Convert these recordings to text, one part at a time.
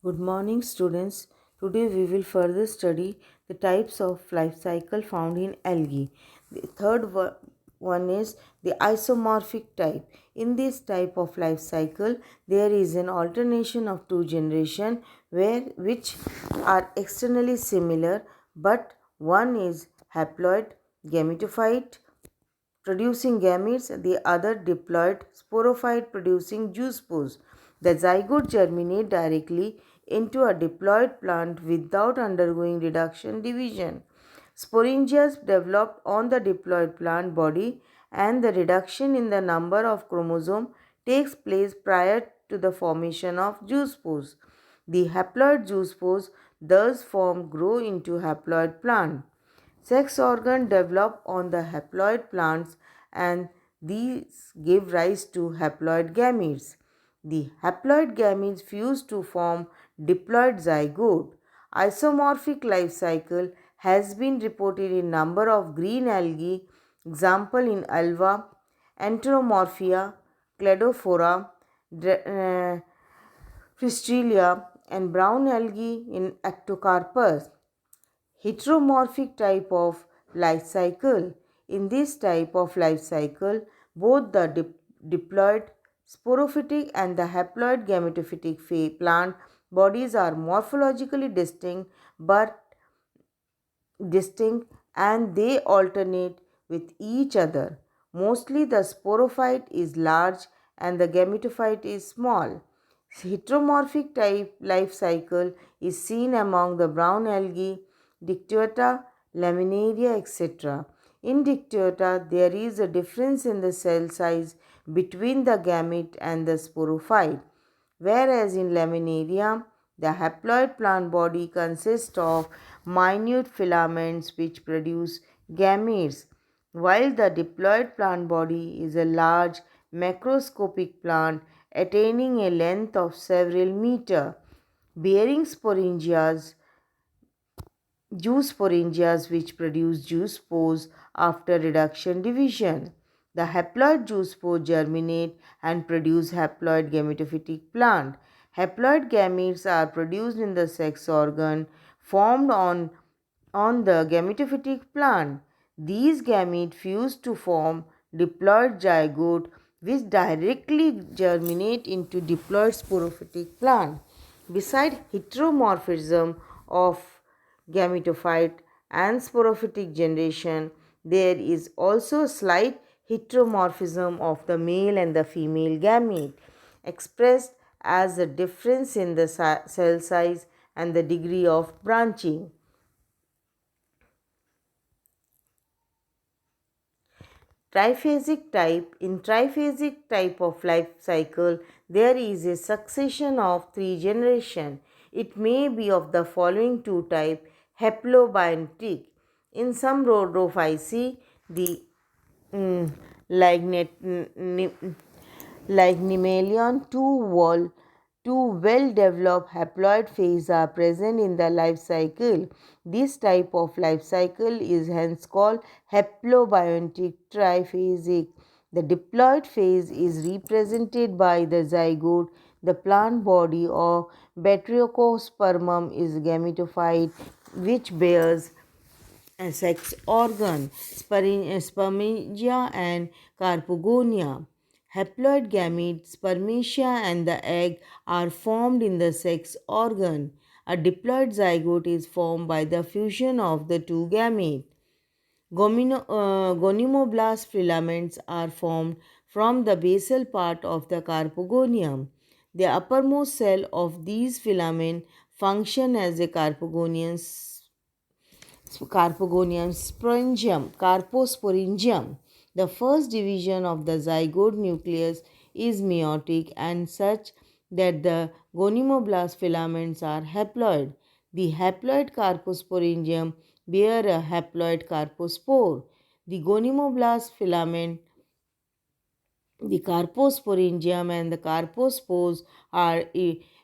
Good morning, students. Today we will further study the types of life cycle found in algae. The one is the isomorphic type. In this type of life cycle, there is an alternation of two generations which are externally similar, but one is haploid gametophyte producing gametes, the other diploid sporophyte producing zoospores. The zygote germinate directly into a diploid plant without undergoing reduction division. Sporangias develop on the diploid plant body and the reduction in the number of chromosomes takes place prior to the formation of zoospores. The haploid zoospores thus grow into haploid plant. Sex organs develop on the haploid plants and these give rise to haploid gametes. The haploid gametes fuse to form diploid zygote. Isomorphic life cycle has been reported in number of green algae, example in Alva, Enteromorphia, Cladophora, Fristrilia, and brown algae in Ectocarpus. Heteromorphic type of life cycle. In this type of life cycle, both the diploid sporophytic and the haploid gametophytic plant bodies are morphologically distinct and they alternate with each other. Mostly the sporophyte is large and the gametophyte is small. Heteromorphic type life cycle is seen among the brown algae, Dictyota, Laminaria, etc. In Dictyota, there is a difference in the cell size between the gamete and the sporophyte, whereas in Laminaria, the haploid plant body consists of minute filaments which produce gametes, while the diploid plant body is a large macroscopic plant attaining a length of several meters, bearing sporangias, zoosporangias which produce zoospores after reduction division. The haploid zoospore germinate and produce haploid gametophytic plant. Haploid gametes are produced in the sex organ formed on the gametophytic plant. These gametes fuse to form diploid zygote which directly germinate into diploid sporophytic plant. Beside heteromorphism of gametophyte and sporophytic generation, there is also slight heteromorphism of the male and the female gamete, expressed as a difference in the cell size and the degree of branching. Triphasic type. In triphasic type of life cycle, there is a succession of three generations. It may be of the following two types: haplobiontic. In some rhodophyceae, the mm, like, like Nemealion, two well-developed haploid phases are present in the life cycle. This type of life cycle is hence called haplobiontic triphasic. The diploid phase is represented by the zygote. The plant body or Batrachospermum is gametophyte which bears a sex organ, spermatia and carpogonia. Haploid gametes, spermatia and the egg are formed in the sex organ. A diploid zygote is formed by the fusion of the two gametes. Gonymoblast filaments are formed from the basal part of the carpogonium. The uppermost cell of these filaments function as a carposporangium. The first division of the zygote nucleus is meiotic and such that the gonymoblast filaments are haploid. The haploid carposporangium bear a haploid carpospore. The gonymoblast filament, the carposporangium and the carpospores are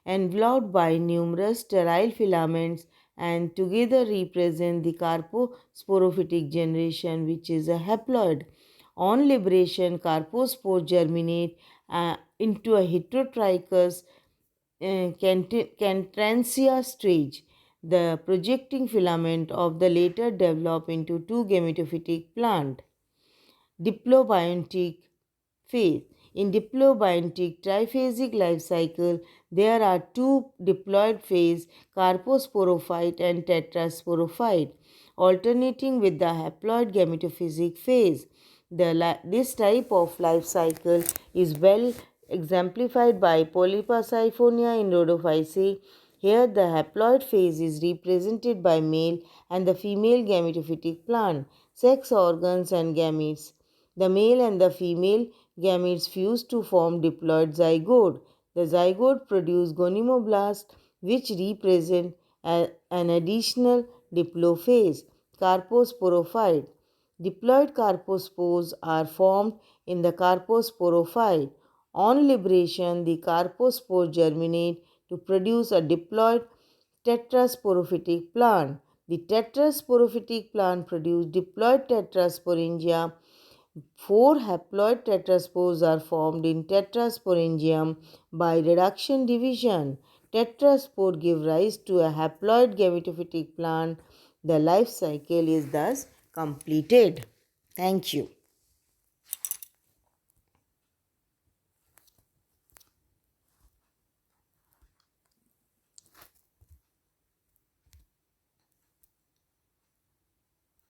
enveloped by numerous sterile filaments and together represent the carposporophytic generation which is a haploid. On liberation, carpospores germinate into a heterotrichous Cantrancia stage. The projecting filament of the later develop into two gametophytic plant. Diplobiontic phase. In diplobiontic triphasic life cycle, there are two diploid phase, carposporophyte and tetrasporophyte, alternating with the haploid gametophysic phase. This type of life cycle is well exemplified by Polypasiphonia in Rhodophyceae. Here the haploid phase is represented by male and the female gametophytic plant, sex organs and gametes. The male and the female gametes fuse to form diploid zygote. The zygote produce gonymoblast which represent an additional diplophase, carposporophyte. Diploid carpospores are formed in the carposporophyte. On liberation, the carpospore germinate to produce a diploid tetrasporophytic plant. The tetrasporophytic plant produce diploid tetrasporangia. Four haploid tetraspores are formed in tetrasporangium by reduction division. Tetraspore give rise to a haploid gametophytic plant. The life cycle is thus completed. Thank you.